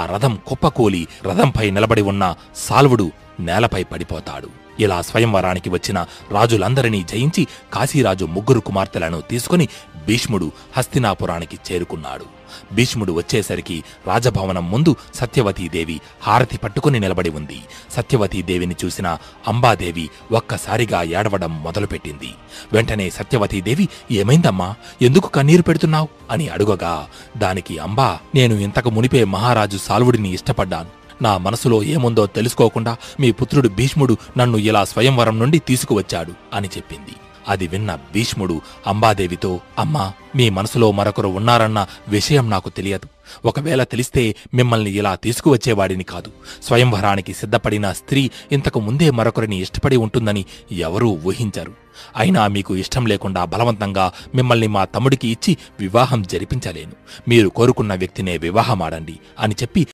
ఆ రథం కుప్పకూలి రథంపై నిలబడి ఉన్న సాల్వుడు నేలపై పడిపోతాడు. ఇలా స్వయంవరానికి వచ్చిన రాజులందరినీ జయించి కాశీరాజు 3 కుమార్తెలను తీసుకుని భీష్ముడు హస్తినాపురానికి చేరుకున్నాడు. భీష్ముడు వచ్చేసరికి రాజభవనం ముందు సత్యవతీదేవి హారతి పట్టుకుని నిలబడి ఉంది. సత్యవతీదేవిని చూసిన అంబాదేవి ఒక్కసారిగా ఏడవడం మొదలుపెట్టింది. వెంటనే సత్యవతీదేవి, ఏమైందమ్మా, ఎందుకు కన్నీరు పెడుతున్నావు అని అడుగగా దానికి అంబా, నేను ఇంతకు మునిపే మహారాజు సాల్వుడిని ఇష్టపడ్డాను. నా మనసులో ఏముందో తెలుసుకోకుండా మీ పుత్రుడు భీష్ముడు నన్ను ఇలా స్వయంవరం నుండి తీసుకువచ్చాడు అని చెప్పింది. అది విన్న భీష్ముడు అంబాదేవితో, అమ్మా, మీ మనసులో మరొకరు ఉన్నారన్న విషయం నాకు తెలియదు. ఒకవేళ తెలిస్తే మిమ్మల్ని ఇలా తీసుకువచ్చేవాడిని కాదు. స్వయంవరానికి సిద్ధపడిన స్త్రీ ఇంతకు ముందే మరొకరిని ఇష్టపడి ఉంటుందని ఎవరూ ఊహించరు. అయినా మీకు ఇష్టం లేకుండా బలవంతంగా మిమ్మల్ని మా తమ్ముడికి ఇచ్చి వివాహం జరిపించలేను. మీరు కోరుకున్న వ్యక్తినే వివాహమాడండి అని చెప్పి